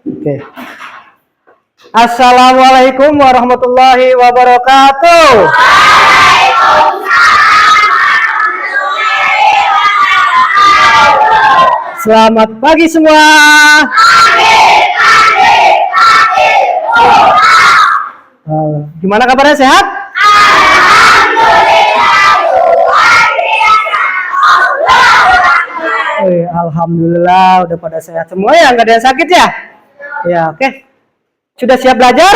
Oke. Assalamualaikum warahmatullahi wabarakatuh. Selamat pagi semua. Gimana kabarnya, sehat? Alhamdulillah udah pada sehat semua ya, nggak ada yang sakit ya? Ya, oke. Sudah siap belajar?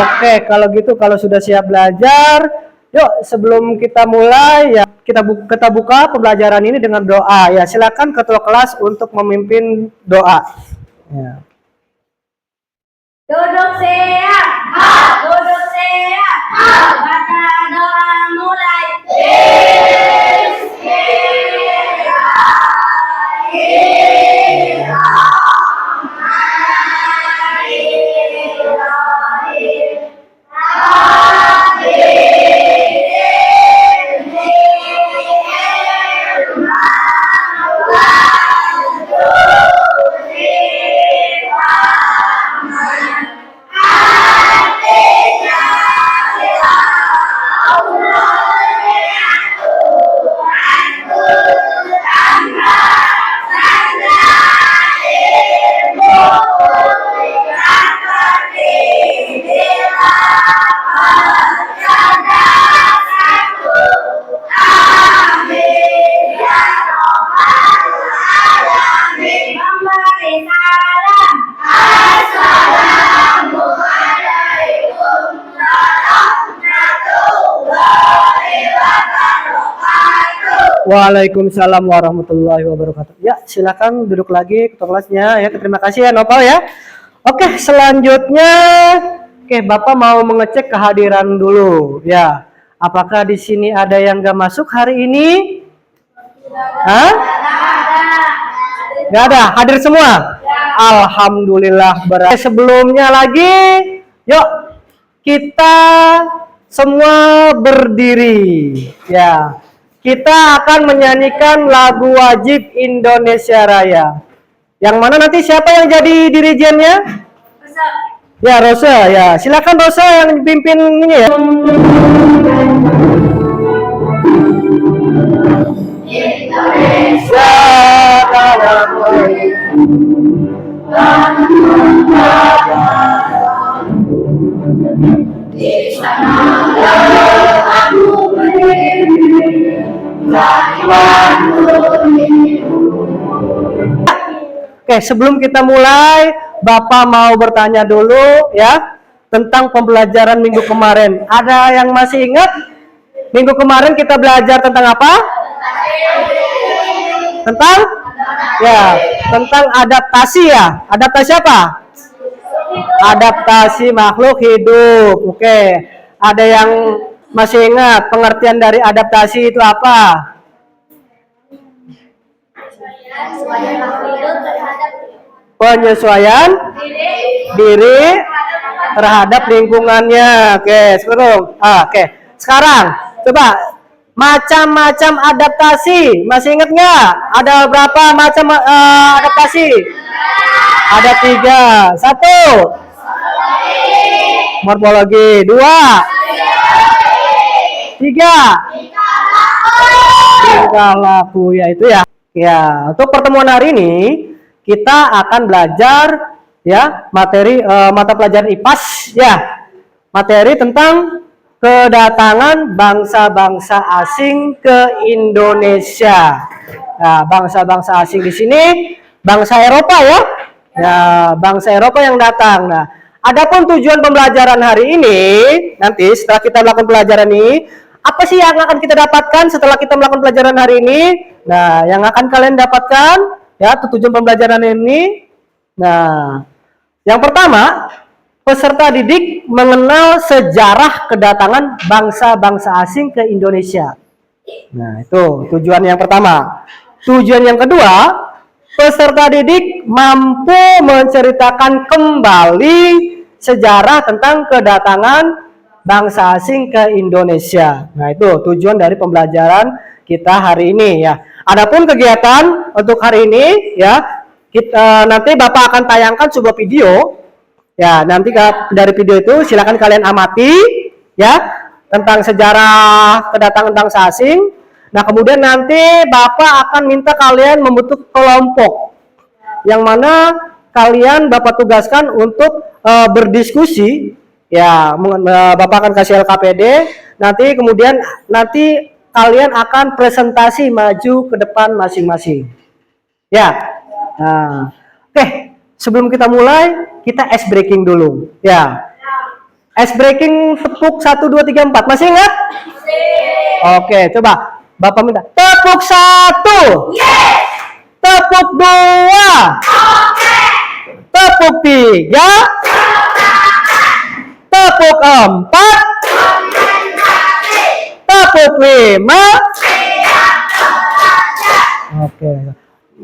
Oke, kalau gitu kalau sudah siap belajar, yuk sebelum kita mulai ya kita buka pembelajaran ini dengan doa ya. Silakan ketua kelas untuk memimpin doa. Ya. Duduk siap, duduk siap, baca doa mulai. Waalaikumsalam warahmatullahi wabarakatuh. Ya, silakan duduk lagi ketua kelasnya ya. Terima kasih ya Nopal ya. Oke, selanjutnya Bapak mau mengecek kehadiran dulu ya. Apakah di sini ada yang nggak masuk hari ini? Hah? Nggak ada. Hadir semua? Alhamdulillah. Sebelumnya lagi, yuk kita semua berdiri ya. Kita akan menyanyikan lagu wajib Indonesia Raya. Yang mana nanti siapa yang jadi dirijennya? Rosa. Ya, Rosa ya. Silakan Rosa yang pimpin ini ya. Indonesia tanah air. Di sana aku berdiri. Oke, sebelum kita mulai, Bapak mau bertanya dulu ya tentang pembelajaran minggu kemarin. Ada yang masih ingat? Minggu kemarin kita belajar tentang apa? Tentang? Ya, tentang adaptasi ya. Adaptasi apa? Adaptasi makhluk hidup. Oke. Ada yang masih ingat pengertian dari adaptasi itu apa? Penyesuaian diri terhadap lingkungannya. Oke, sekarang coba macam-macam adaptasi. Masih ingat nggak? Ada berapa macam adaptasi? Ada 3. 1. Morfologi. 2. 3. Tingkah laku ya itu ya. Ya, untuk pertemuan hari ini kita akan belajar ya materi mata pelajaran IPAS ya. Materi tentang kedatangan bangsa-bangsa asing ke Indonesia. Nah, bangsa-bangsa asing di sini bangsa Eropa ya. Ya, bangsa Eropa yang datang. Nah, adapun tujuan pembelajaran hari ini nanti setelah kita melakukan pelajaran ini, apa sih yang akan kita dapatkan setelah kita melakukan pelajaran hari ini? Nah, yang akan kalian dapatkan ya tujuan pembelajaran ini. Nah, yang pertama, peserta didik mengenal sejarah kedatangan bangsa-bangsa asing ke Indonesia. Nah, itu tujuan yang pertama. Tujuan yang kedua, peserta didik mampu menceritakan kembali sejarah tentang kedatangan bangsa asing ke Indonesia. Nah, itu tujuan dari pembelajaran kita hari ini ya. Adapun kegiatan untuk hari ini ya, nanti Bapak akan tayangkan sebuah video. Ya, nanti dari video itu silakan kalian amati ya tentang sejarah kedatangan bangsa asing. Nah, kemudian nanti Bapak akan minta kalian membentuk kelompok yang mana kalian Bapak tugaskan untuk berdiskusi. Ya, Bapak akan kasih LKPD. Nanti kemudian kalian akan presentasi maju ke depan masing-masing. Ya. Nah, oke. Sebelum kita mulai, kita ice breaking dulu. Ya. Ice breaking tepuk 1 2 3 4. Masih ingat? Oke, coba Bapak minta tepuk 1. Yes. Tepuk 2. Oke. Tepuk 3. Tepuk 4. Tepuk 5. Oke.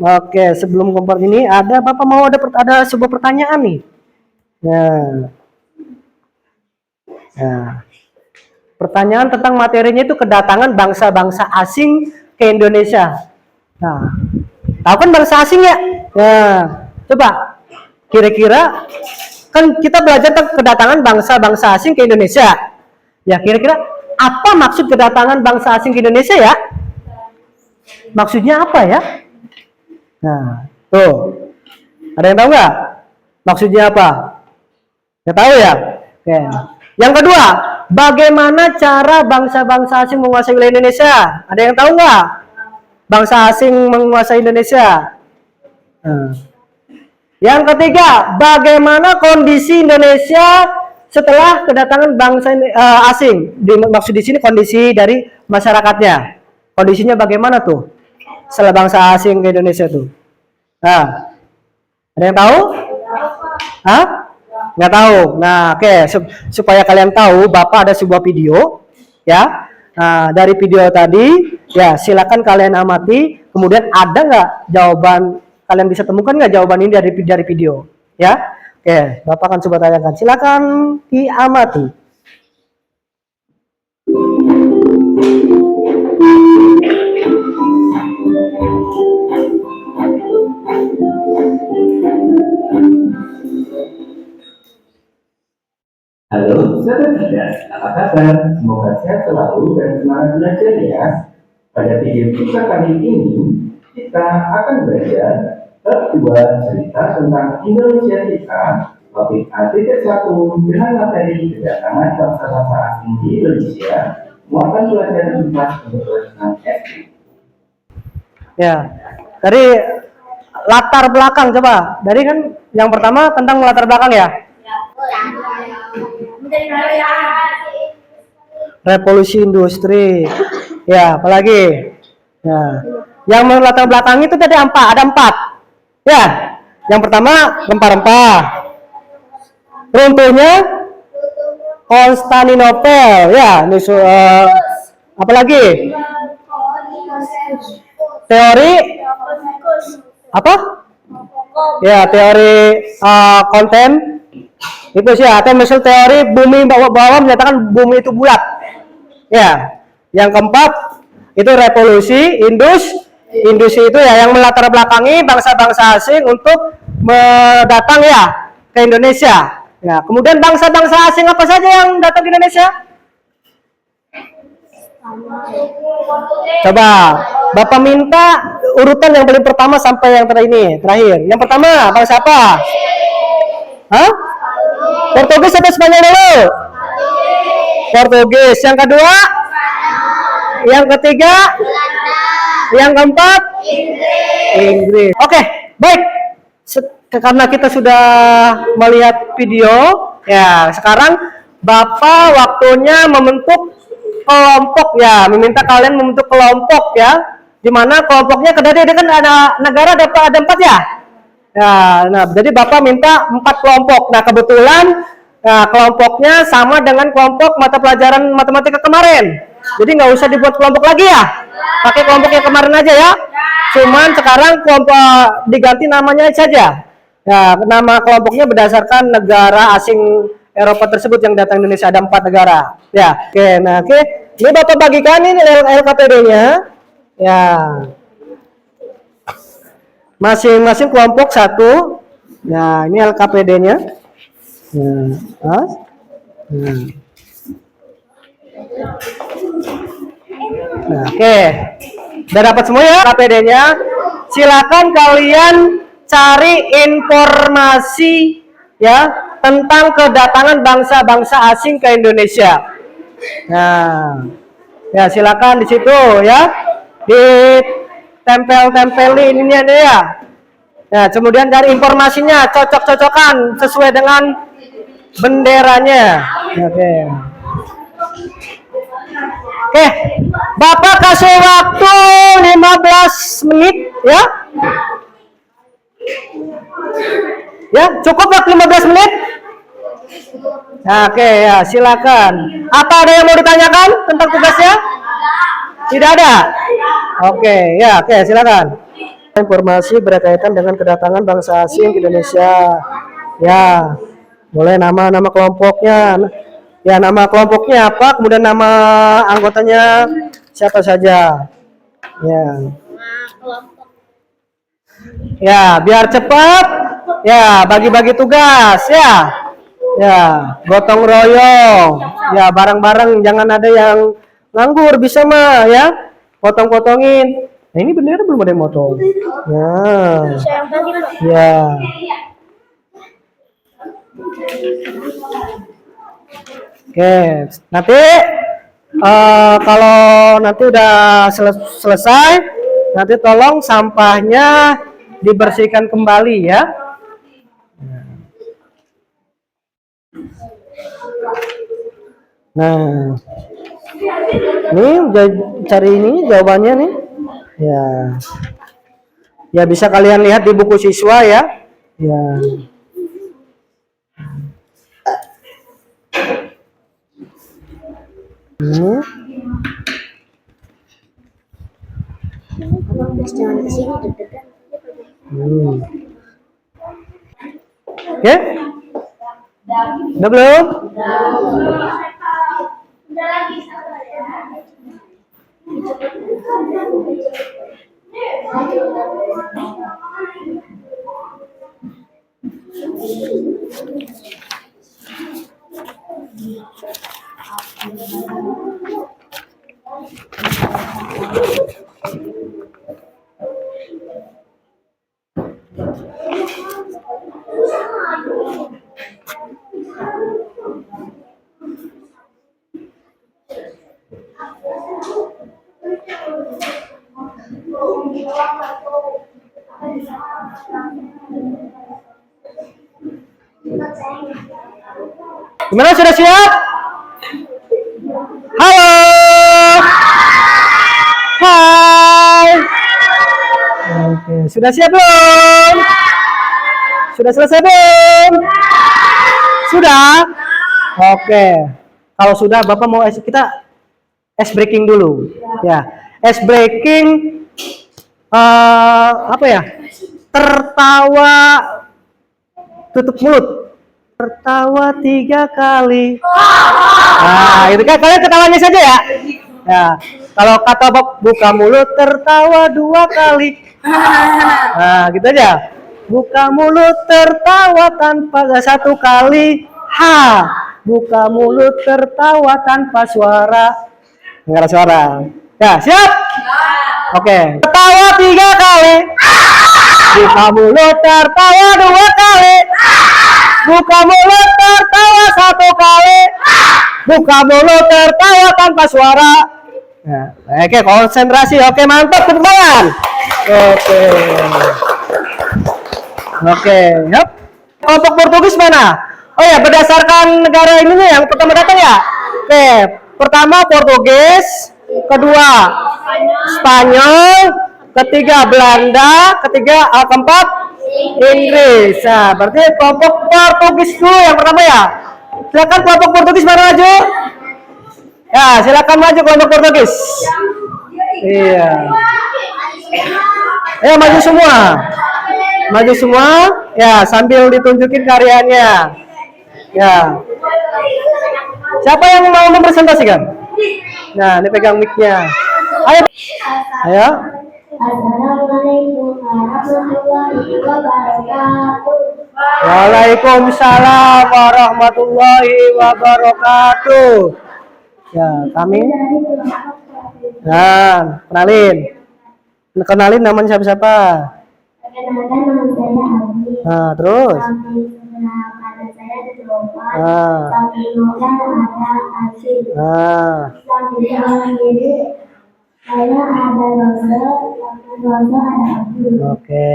Oke, sebelum kompor ini Bapak mau ada sebuah pertanyaan nih. Nah, pertanyaan tentang materinya itu kedatangan bangsa-bangsa asing ke Indonesia. Nah, tahu kan bangsa asing ya? Nah, coba kira-kira kan kita belajar tentang kedatangan bangsa-bangsa asing ke Indonesia. Ya, kira-kira apa maksud kedatangan bangsa asing ke Indonesia ya? Maksudnya apa ya? Nah, tuh. Ada yang tahu nggak? Maksudnya apa? Nggak tahu ya? Oke. Yang kedua, bagaimana cara bangsa-bangsa asing menguasai wilayah Indonesia? Ada yang tahu nggak? Bangsa asing menguasai Indonesia. Nah. Yang ketiga, bagaimana kondisi Indonesia setelah kedatangan bangsa asing? Maksud di sini kondisi dari masyarakatnya. Kondisinya bagaimana tuh? Setelah bangsa asing ke Indonesia tuh. Nah, ada yang tahu? Hah? Nggak tahu. Nah, oke. Supaya kalian tahu, Bapak ada sebuah video, ya. Nah, dari video tadi, ya silakan kalian amati. Kemudian ada nggak jawaban? Kalian bisa temukan nggak jawaban ini dari video, ya? Oke, Bapak akan coba tanyakan. Silakan diamati. Halo, sahabat cerdas, apa kabar? Semoga sehat selalu dan semangat belajar ya. Pada video kita kali ini, kita akan belajar bab 2 cerita tentang Indonesia kita, topik artikel 1 dengan materi kedatangan bangsa-bangsa asing di Indonesia, muatan pelajaran 4 untuk kelas SD. Ya, dari latar belakang coba. Dari kan yang pertama tentang latar belakang ya. Revolusi industri. Ya, apalagi? Ya. Yang melatar belakang itu tadi ada 4. Ya. Yang pertama rempah-rempah. Runtuhnya Konstantinopel. Ya, ini apalagi? Teori apa? Ya, teori konten. Itu sih, atau misal teori bumi bawah menyatakan bumi itu bulat. Ya, yang keempat itu revolusi industri itu ya yang melatar belakangi bangsa-bangsa asing untuk datang ya ke Indonesia. Ya, kemudian bangsa-bangsa asing apa saja yang datang ke Indonesia? Coba Bapak minta urutan yang paling pertama sampai yang terakhir. Yang pertama bangsa apa? Hah? Portugis atau Spanyol dulu? Portugis. Yang kedua? Yang ketiga? Yang keempat? Inggris. Oke, baik. Karena kita sudah melihat video, ya sekarang Bapak waktunya membentuk kelompok ya, meminta kalian membentuk kelompok ya. Di mana kelompoknya tadi kan ada negara ada 4 ya. Nah, jadi Bapak minta 4 kelompok. Nah, kebetulan kelompoknya sama dengan kelompok mata pelajaran matematika kemarin. Jadi nggak usah dibuat kelompok lagi ya. Pakai kelompok yang kemarin aja ya. Cuman sekarang kelompok diganti namanya saja. Ya, nama kelompoknya berdasarkan negara asing Eropa tersebut yang datang ke Indonesia, ada 4 negara. Ya, oke. Nah, oke. Ini Bapak bagikan ini LKPD-nya. Ya. Masing-masing kelompok satu. Nah, ini LKPD-nya. Nah, nah, oke. Udah dapat semua ya LKPD-nya. Silakan kalian cari informasi ya tentang kedatangan bangsa-bangsa asing ke Indonesia. Nah, ya silakan di situ ya. Ditempel-tempelin ininya deh ya. Ya, kemudian dari informasinya cocok-cocokan sesuai dengan benderanya. Oke. Oke, Bapak kasih waktu 15 menit ya. Ya, cukup waktu 15 menit? Nah, oke ya, silakan. Apa ada yang mau ditanyakan tentang tugasnya? Tidak ada. Oke, ya, oke, silakan. Informasi berkaitan dengan kedatangan bangsa asing ke Indonesia. Ya, boleh nama-nama kelompoknya. Ya, nama kelompoknya apa, kemudian nama anggotanya siapa saja. Ya. Ya, biar cepat. Ya, bagi-bagi tugas ya. Ya, gotong royong. Ya, bareng-bareng, jangan ada yang nganggur, bisa mah ya. Potong-potongin. Nah, ini bendera belum ada yang motong. Nah. Ya. Oke, nanti kalau nanti udah selesai, nanti tolong sampahnya dibersihkan kembali ya. Nah, ini cari ini jawabannya nih. Ya, ya bisa kalian lihat di buku siswa ya. Ya. Ya? Udah belum? Gimana, sudah siap? Halo. Hai. Oke, sudah siap belum? Sudah selesai belum? Sudah? Oke. Kalau sudah, Bapak mau kita ice breaking dulu. Ya, ice breaking apa ya? Tertawa tutup mulut. Tertawa 3 kali. Nah, itu kan kalian ketawanya saja ya. Ya, kalau kata buka mulut tertawa 2 kali. Nah, gitu aja. Buka mulut tertawa tanpa 1 kali. Ha. Buka mulut tertawa tanpa suara. Enggak ada suara. Ya, siap? Oke. Tertawa 3 kali. Buka mulut tertawa 2 kali. Buka mulut tertawa 1 kali. Buka mulut tertawa tanpa suara. Nah, oke, konsentrasi. Oke, mantap, tepuk tangan. Oke, yep. Kelompok Portugis mana? Oh ya, berdasarkan negara ini yang pertama datang ya. Oke, pertama Portugis, kedua Spanyol, ketiga Belanda, keempat Inggris. Nah, berarti kelompok Portugis dulu yang pertama ya. Silakan kelompok Portugis mana maju? Ya, silakan maju kelompok Portugis. Iya. Ayo maju semua. Maju semua. Ya, sambil ditunjukin karyanya. Ya. Siapa yang mau mempresentasikan? Nah, ini pegang mic-nya. Ayo. Ayo. Assalamualaikum warahmatullahi wabarakatuh. Waalaikumsalam warahmatullahi wabarakatuh. Ya, kami. Nah, kenalin namanya siapa? Perkenalkan, nama saya Abi. Nah, terus. Samping sebelah kanan saya ada Jeropan. Nah. Samping kanan ada Asyik. Nah, Samping kanan kiri saya ada Rosa. Samping Rosa ada Abdul. oke.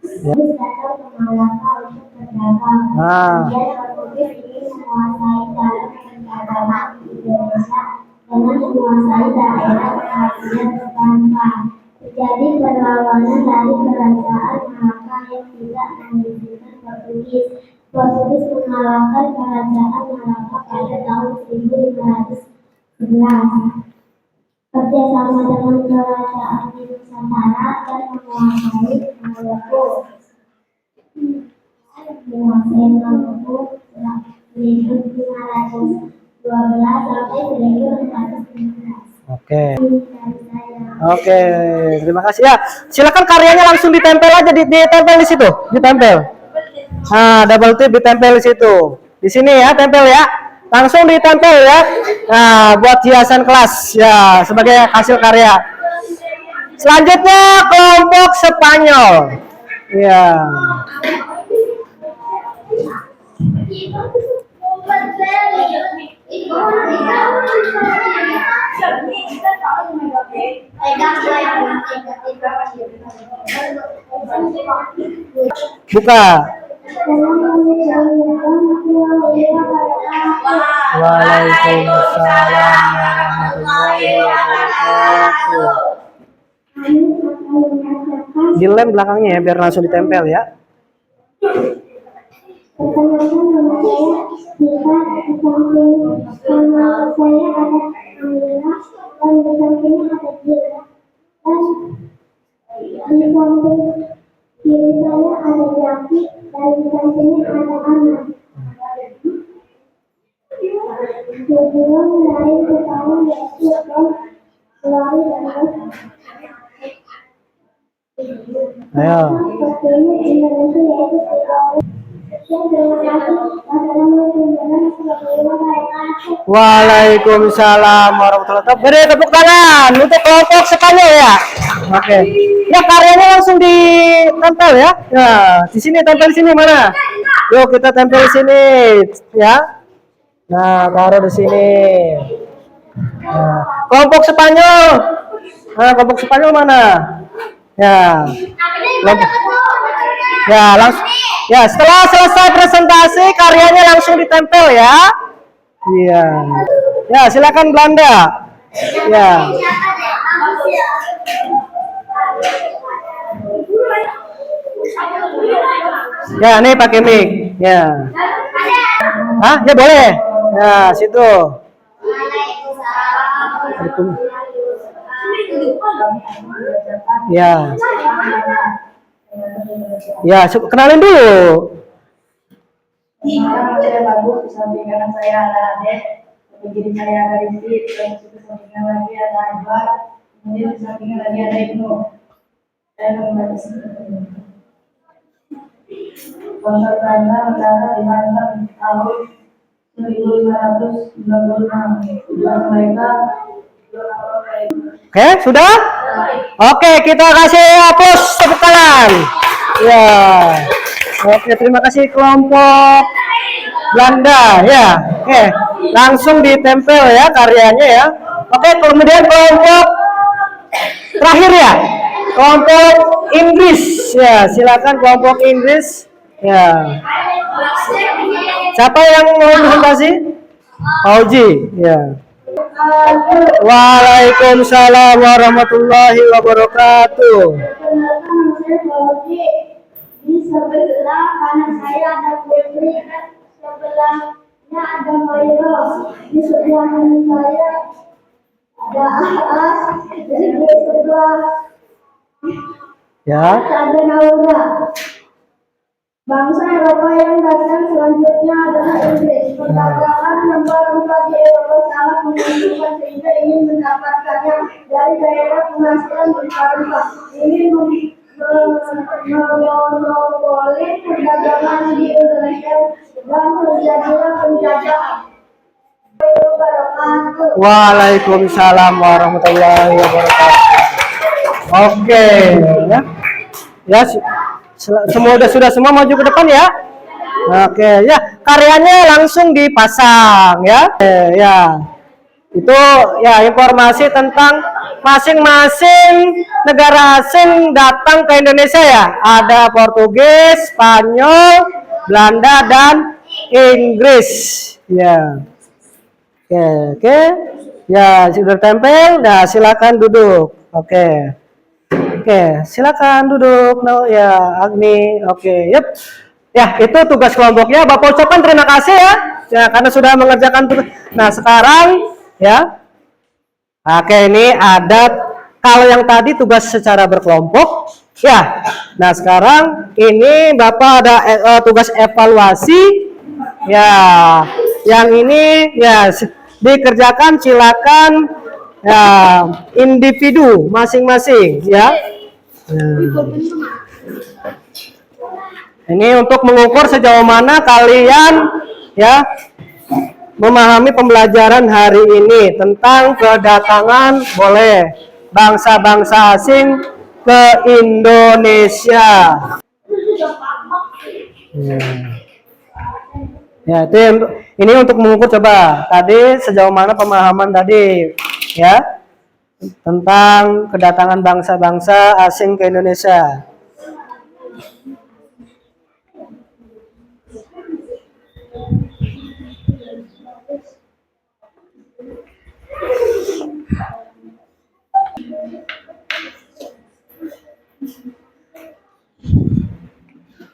Ini datang ke Malaka untuk berdagang. Nah, Dia berpikir ingin menguasai dalam perdagangan di Indonesia dengan menguasai daerah perhatian perbankan. Terjadi perlawanan dari kerajaan Malaka yang tidak mengizinkan Portugis. Portugis mengalahkan kerajaan Malaka pada tahun 1511. Kerjasama dengan kerajaan di Nusantara dan menguasai Maluku. Menguasai Maluku 1512 sampai 1515. oke. Oke, terima kasih ya. Silakan karyanya langsung ditempel aja, ditempel di situ, ditempel. Nah, double tip ditempel di situ. Di sini ya, tempel ya. Langsung ditempel ya. Nah, buat hiasan kelas ya sebagai hasil karya. Selanjutnya kelompok Spanyol. Ya. Buka. Waalaikumsalam warahmatullahi wabarakatuh. Dilem belakangnya ya biar langsung ditempel ya. Perkenalkan, nama saya Dika. Di samping nama saya ada Amira dan di sampingnya ada Gila. Dan di samping kiri saya ada Yaki dan di sampingnya ada Ana. Tujuan dari pertama yaitu keluar dari Ayo. seperti ini Indonesia yaitu terima kasih. Wassalamualaikum warahmatullahi wabarakatuh. Waalaikumsalam warahmatullahi wabarakatuh. Beri tepuk tangan untuk kelompok Spanyol ya. Oke. Ya karyanya langsung ditempel ya. Ya, di sini tempel di sini mana? Yuk kita tempel di sini ya. Nah, taruh di sini. Nah, kelompok Spanyol. Nah, kelompok Spanyol mana? Ya. Kelompok. Ya, langsung. Ya, setelah selesai presentasi karyanya langsung ditempel ya. Iya. Ya, silakan Belanda. Ya. Ya, nih pakai mic. Ya. Hah? Ya boleh. Ya, situ. Ya. Ya, kenalin dulu. Nama saya Bagus, di samping kanan saya ada Ade, di kiri saya ada Rizky, dan di samping lagi ada Ibar, kemudian di samping lagi ada Ibnu. Saya membaca sponsor Anda negara di Banten tahun 1596. Tujuan mereka Oke, sudah? Oke, kita kasih hapus tepuk tangan. Ya. Oke, terima kasih kelompok Belanda ya. Oke, langsung ditempel ya karyanya ya. Oke, kemudian kelompok terakhir ya. Kelompok Inggris ya, silakan kelompok Inggris ya. Siapa yang mau presentasi? Auji ya. Waalaikumsalam warahmatullahi wabarakatuh. Perkenalkan, nama saya Fauzi. Di sebelah kanan saya ada Putri, sebelahnya ada Mairo. Di sebelah kanan saya ada Ahas. Di sebelah Ya. ada Naura. Bangsa Eropa yang datang selanjutnya adalah Inggris. Perdagangan rempah-rempah di Eropa sangat menguntungkan sehingga ingin mendapatkannya dari daerah penghasilan rempah-rempah. Ingin memonopoli perdagangan di Indonesia dan terjadilah penjajahan. Waalaikumsalam warahmatullahi wabarakatuh. Oke, ya. Ya, sudah semua maju ke depan ya. Oke, ya, karyanya langsung dipasang ya. Ya. Itu ya informasi tentang masing-masing negara asing datang ke Indonesia ya. Ada Portugis, Spanyol, Belanda dan Inggris. Ya. Oke. Ya, sudah tempel. Nah, silakan duduk. Oke, silakan duduk. Nah, ya, Agni. Oke, yep. Ya, itu tugas kelompoknya. Bapak ucapkan terima kasih ya. Ya, karena sudah mengerjakan tugas. Nah, sekarang ya. Oke, ini ada kalau yang tadi tugas secara berkelompok. Ya. Nah, sekarang ini Bapak ada tugas evaluasi. Ya, yang ini ya dikerjakan silakan ya individu masing-masing ya. Ini untuk mengukur sejauh mana kalian ya memahami pembelajaran hari ini tentang kedatangan boleh bangsa-bangsa asing ke Indonesia. Ya, itu ini untuk mengukur coba tadi sejauh mana pemahaman tadi ya tentang kedatangan bangsa-bangsa asing ke Indonesia.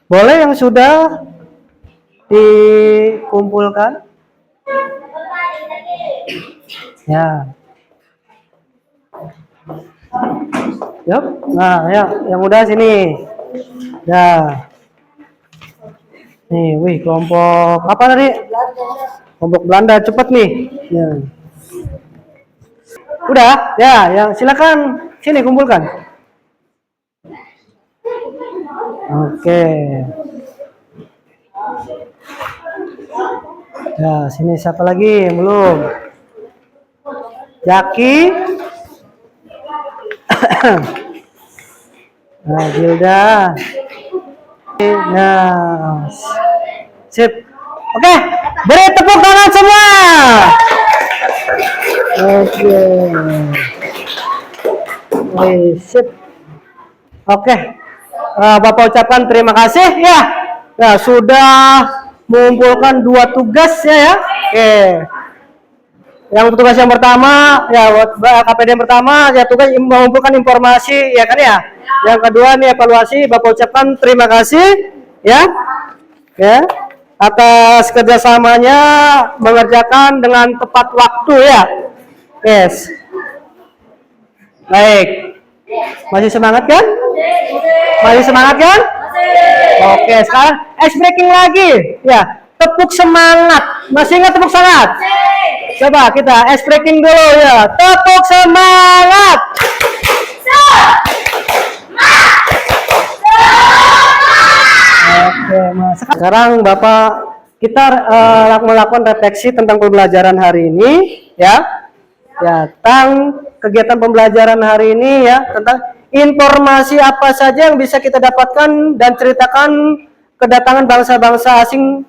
Boleh yang sudah dikumpulkan ya. Yuk, nah ya yang udah sini ya. Nih, wih kelompok apa tadi? Kelompok Belanda, cepet nih ya. Udah ya, yang silakan sini kumpulkan. Oke. Ya, sini siapa lagi? Belum. Jaki. Nah, Gilda. Nah. Sip. Oke, beri tepuk tangan semua. Oke. Sip. Oke. Bapak ucapkan terima kasih ya. Ya, sudah mengumpulkan 2 tugas ya. Oke. Yang tugas yang pertama ya KPD yang pertama ya tugas mengumpulkan informasi ya kan ya. Yang kedua nih evaluasi. Bapak ucapkan terima kasih ya. Ya. Atas kerjasamanya mengerjakan dengan tepat waktu ya. Yes. Baik. Masih semangat kan? Masih semangat kan? Oke, sekarang ice breaking lagi. Ya, tepuk semangat. Masih ingat tepuk semangat? Coba kita ice breaking dulu ya. Tepuk semangat. Oke, Mas. Sekarang Bapak kita melakukan refleksi tentang pembelajaran hari ini ya. Ya, tentang kegiatan pembelajaran hari ini ya, tentang informasi apa saja yang bisa kita dapatkan dan ceritakan kedatangan bangsa-bangsa asing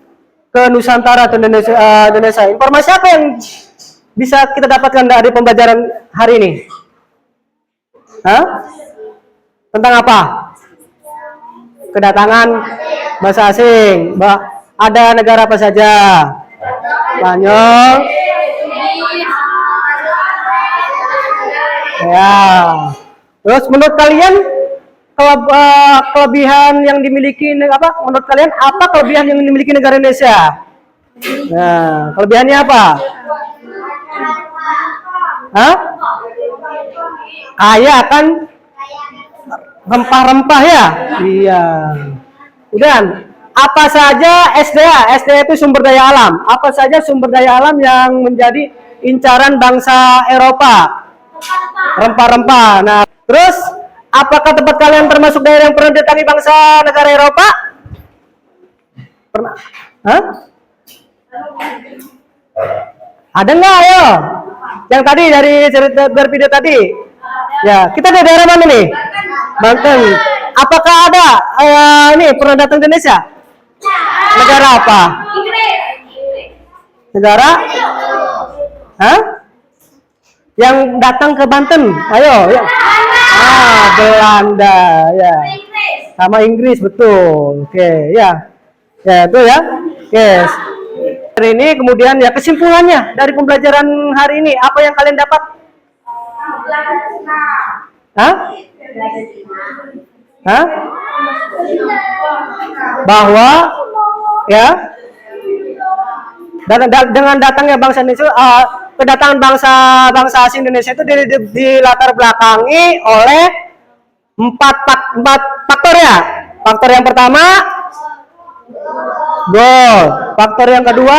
ke Nusantara atau Indonesia. Informasi apa yang bisa kita dapatkan dari pembelajaran hari ini? Hah? Tentang apa? Kedatangan bangsa asing. Ada negara apa saja? Spanyol. Ya. Terus menurut kalian kelebihan yang dimiliki apa? Menurut kalian apa kelebihan yang dimiliki negara Indonesia? Nah, kelebihannya apa? Hah? Kaya kan? Rempah-rempah ya? Iya. Udah. apa saja SDA? SDA itu sumber daya alam. Apa saja sumber daya alam yang menjadi incaran bangsa Eropa? Rempah-rempah. Nah, terus apakah tempat kalian termasuk daerah yang pernah didatangi bangsa negara Eropa? Pernah? Hah? Ada nggak? Ayo. Yang tadi dari cerita dari video tadi. Ya, kita dari daerah mana nih? Banten. Apakah ada ini pernah datang ke Indonesia? Negara apa? Negara? Hah? Yang datang ke Banten? Ayo, ya. Belanda, ya. Sama Inggris, betul. Oke, ya. Ya, itu ya. Oke. Hari ini kemudian ya kesimpulannya dari pembelajaran hari ini, apa yang kalian dapat? Hah? Hah? Bahwa ya dengan datangnya bangsa Indonesia, kedatangan bangsa asing Indonesia itu dilatar belakangi oleh empat faktor ya. Faktor yang pertama gold, faktor yang kedua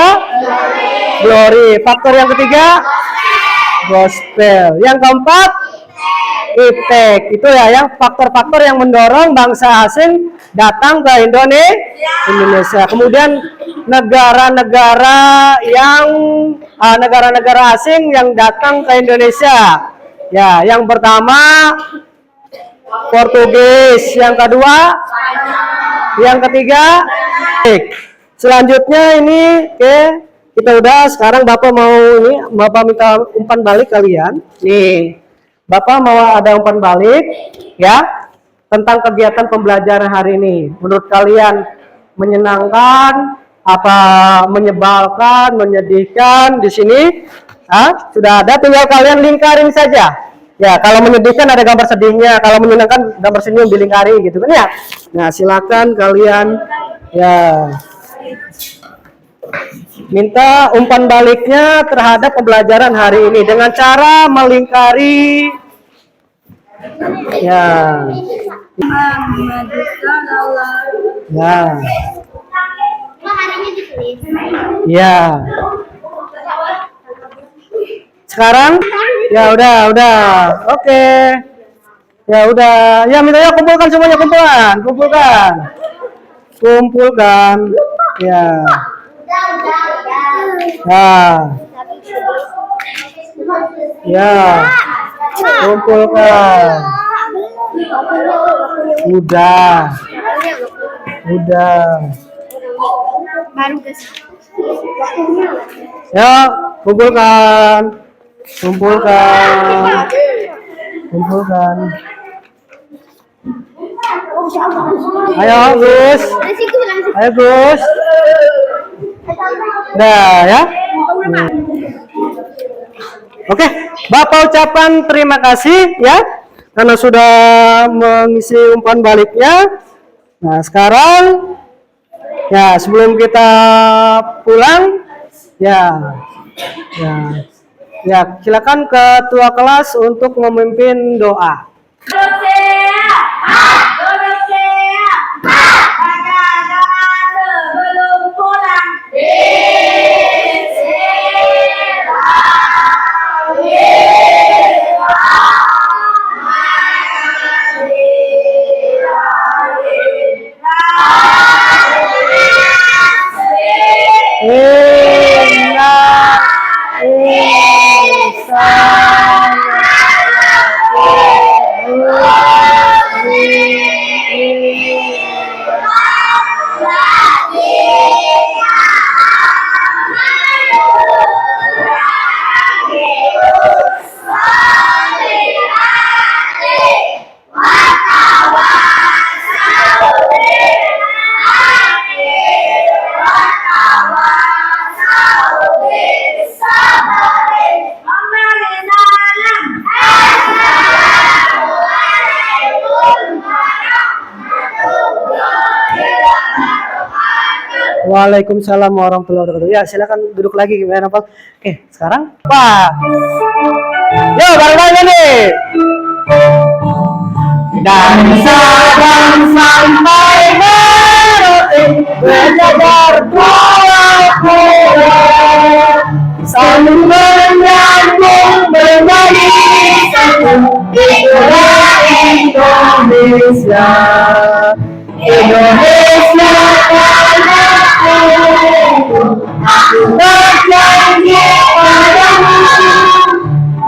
glory, faktor yang ketiga gospel, yang keempat iptek. Itu ya yang faktor-faktor yang mendorong bangsa asing datang ke Indonesia. Kemudian negara-negara asing yang datang ke Indonesia. Ya, yang pertama Portugis, yang kedua, yang ketiga selanjutnya ini kita udah sekarang Bapak minta umpan balik kalian. Nih, Bapak mau ada umpan balik ya tentang kegiatan pembelajaran hari ini. Menurut kalian menyenangkan, apa menyebalkan, menyedihkan di sini? Sudah ada, tinggal kalian lingkarin saja. Ya, kalau menyedihkan ada gambar sedihnya, kalau menyenangkan gambar senyum dilingkari gitu kan ya. Nah, silakan kalian ya minta umpan baliknya terhadap pembelajaran hari ini dengan cara melingkari ya. Ya. Ya. Sekarang ya udah. Oke. Ya udah. Ya mintanya kumpulkan semuanya, kumpulkan. Ya. Ya, kumpulkan. Udah. Ya, kumpulkan. Ayo Gus. Nah ya. Oke, Bapak ucapan terima kasih ya karena sudah mengisi umpan baliknya. Nah sekarang ya sebelum kita pulang ya silakan ketua kelas untuk memimpin doa. Waalaikumsalam warahmatullahi wabarakatuh. Ya, silakan duduk lagi gimana, Pak? Oke, sekarang Pak. Yo, bareng-bareng nih. Dari Sabang sampai Merauke, belajar pola-pola sambil menyambung menjadi satu. Itulah Indonesia, Indonesia tanahku. Aku berjanji padamu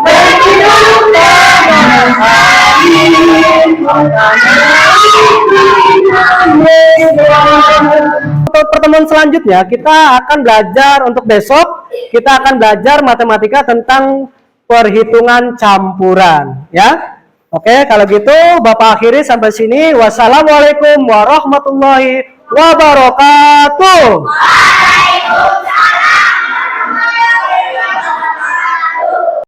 berhidup dengan adil. Untuk pertemuan selanjutnya kita akan belajar, untuk besok kita akan belajar matematika tentang perhitungan campuran, ya. Oke, kalau gitu Bapak akhiri sampai sini. Wassalamualaikum warahmatullahi wabarakatuh.